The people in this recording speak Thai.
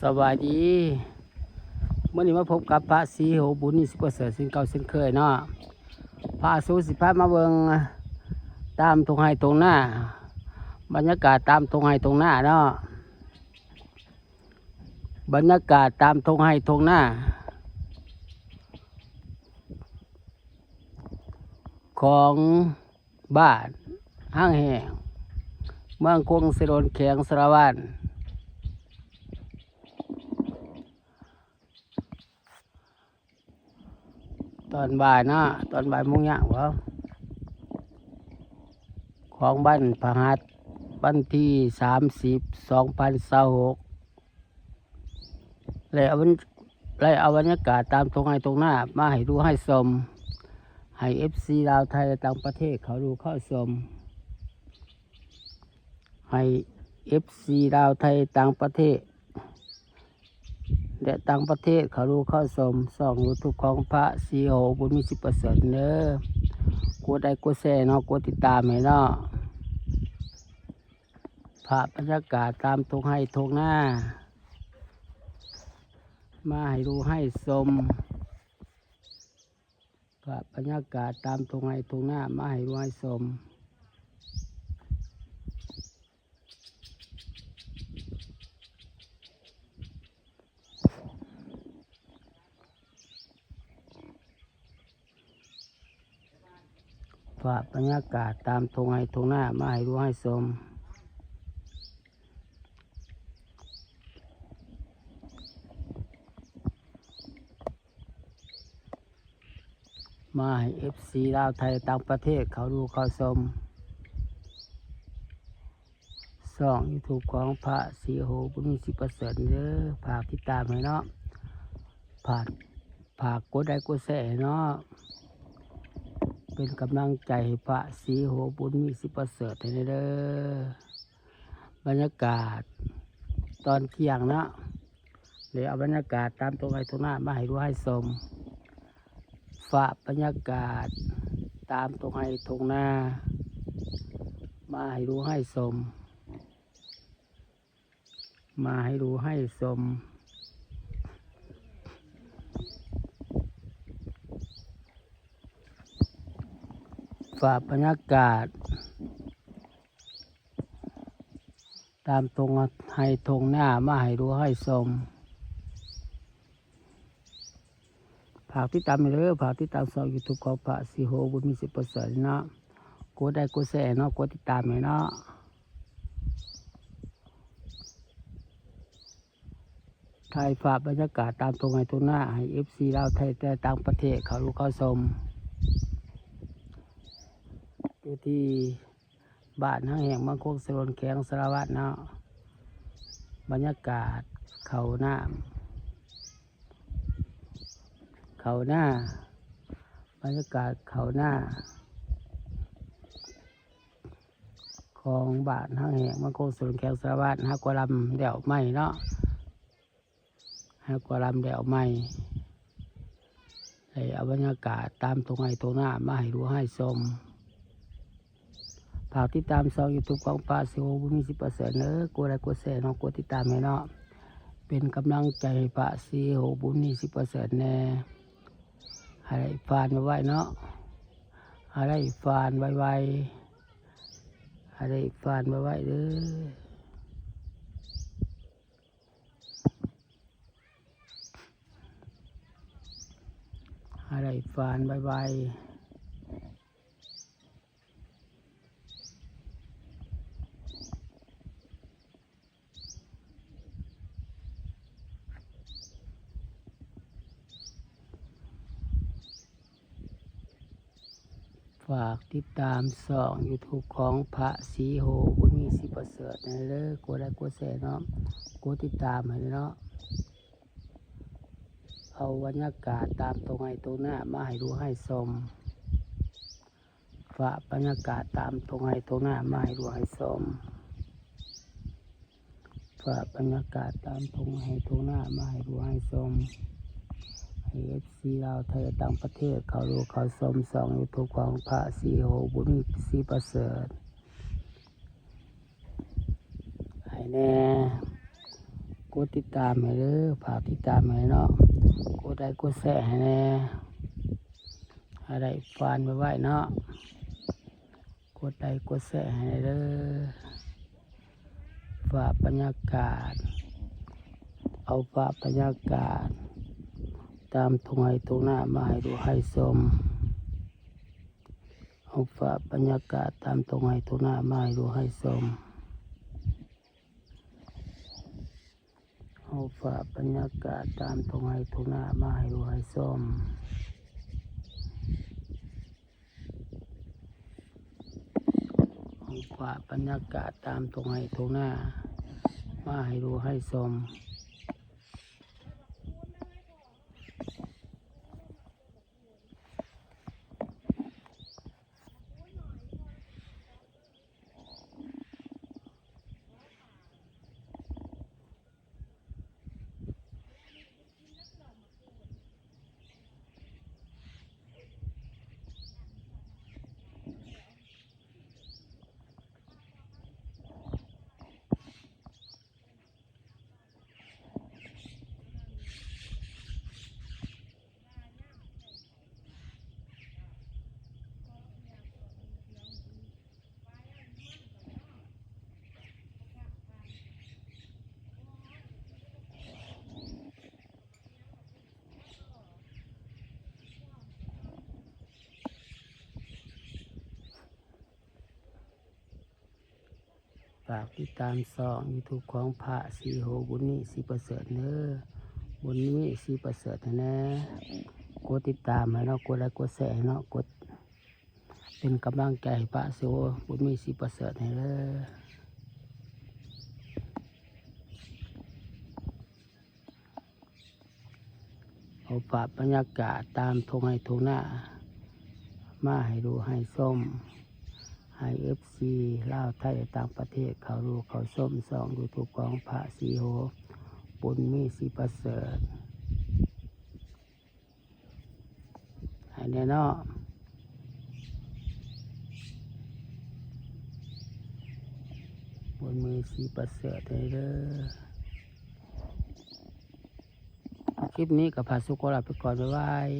สวัสดีเมื่อนี้มาพบกับพระศรีโหบุญนี่สิประเสริฐสิ่งเก่าสิ่งเคยเนาะพระสูสิพามาเบิงตามตรงไห้ตรงหน้าบรรยากาศตามตรงไห้ตรงหน้าเนาะบรรยากาศตามตรงไห้ตรงหน้าของบ้านห้างแห่งเมืองกรุงศรีรนแขงสารวัตรตอนบ่ายนะตอนบ่ายโมงอย่างวะของบ้านพหัสวันที่30/2026เลยเอาบรรยากาศตามตรงไห้ตรงหน้ามาให้ดูให้ชมให้FCลาวไทยต่างประเทศเขาดูเข้าชมให้FCลาวไทยต่างประเทศและต่างประเทศเขาดูเข้าชมส่องยูทูบของพระศรีโหบุญมีสิบประเสริฐเน้อกดได้กดแชร์เนาะกดติดตามให้เนาะพระบรรยากาศตามตรงให้ตรงหน้ามาให้ดูให้ชมพระบรรยากาศตามตรงให้ตรงหน้ามาให้ดูให้ชมพระบรรยากาศตามตรงให้ตรงหน้ามาให้ดูให้ชมมาให้FCลาวไทยต่างประเทศเขาดูเขาชมช่อง YouTube ของพระศรีโหบุญมีสิบประเสริฐเด้อฝากติดตามให้เนาะฝากกดได้กดแชร์เนาะเป็นกำลังใจให้พระศรีโหบุญมีสิบประเสริฐให้เด้อบรรยากาศตอนเที่ยงเนาะเลยเอาบรรยากาศตามตรงไปตรงหน้ามาให้ดูให้ชมฝากบรรยากาศตามตรงให้ตรงหน้ามาให้ดูให้ชมมาให้ดูให้ชมฝากบรรยากาศตามตรงให้ตรงหน้ามาให้ดูให้ชมฝากติดตามไปเลยฝากติดตามช่อง YouTube ของพระศรีโหบุญมีสิบประเสริฐเนาะกดได้กดแชร์เนาะกดติดตามให้เนาะถ่ายภาพบรรยากาศตามตรงให้ตรงหน้าให้ FC ลาวไทยแต่ต่างประเทศเขารู้เขาชมอยู่ที่บ้านห้างแห่งเมืองโคกสรนแขงสารวัตรเนาะบรรยากาศเขาหน้าบรรยากาศเขาหน้าของบ้านห้างแห่งเมืองโคกสรนแขงสารวัตรฮักกวาลำเดี่ยวไม้เนาะฮักกวาลำเดี่ยวไม้เลยเอาบรรยากาศตามตรงให้ตรงหน้ามาให้ดูให้ชมฝากติดตามช่อง YouTube ของพระศรีโหบุญมีสิบประเสริฐเนอะกดไลค์กดแชร์เนาะกดติดตามให้เนาะเป็นกำลังใจให้พระศรีโหบุญมีสิบประเสริฐแน่ให้ได้ฟานไว้เนาะให้ได้ฟานไวๆให้ได้ฟานไว้เด้อให้ได้ฟานไวๆฝากติดตามช่อง YouTube ของพระศรีโหบุญมีสิบประเสริฐนะเด้อกดไลค์กดแชร์เนาะกดติดตามให้เนาะเอาบรรยากาศตามตรงให้ตรงหน้ามาให้ดูให้ชมฝากบรรยากาศตามตรงให้ตรงหน้ามาให้ดูให้ชมฝากบรรยากาศตามตรงให้ตรงหน้ามาให้ดูให้ชมให้FCลาวไทยต่างประเทศเขาดูเขาชมช่อง YouTube ของพระศรีโหบุญมีสิบประเสริฐให้แน่ กดติดตามให้เด้อฝากติดตามให้เนาะกดไลค์กดแชร์ให้แน่ให้ได้ฟันไว้เนาะกดไลค์กดแชร์ให้เด้อฝากบรรยากาศเอาฝากบรรยากาศตามทุ่งไร่ทุ่งนามาให้ดูให้ชมเอาฝากบรรยากาศตามทุ่งไร่ทุ่งนามาให้ดูให้ชมเอาฝากบรรยากาศตามทุ่งไร่ทุ่งนามาให้ดูให้ชมเอาฝากบรรยากาศตามทุ่งไร่ทุ่งนามาให้ดูให้ชมฝากติดตามช่อง YouTube ของพระศรีโหบุญมีศรีประเสริฐเด้อบุญมีศรีประเสริฐนะ กดติดตามให้เนาะกดไลค์กดแชร์ให้เนาะกดเป็นกำลังใจให้พระศรีโหบุญมีศรีประเสริฐให้เด้อเอาฝากบรรยากาศตามทุ่งไร่ทุ่งนามาให้ดูให้ส้มให้FC ลาวไทยต่างประเทศเขาดูเขาส้มส่องYouTubeของพระศรีโหบุญมีศรีประเสริฐให้แน่เนาะบุญมีศรีประเสริฐให้เด้อคลิปนี้กับพระสุโขลาไปก่อนบ๊ายบาย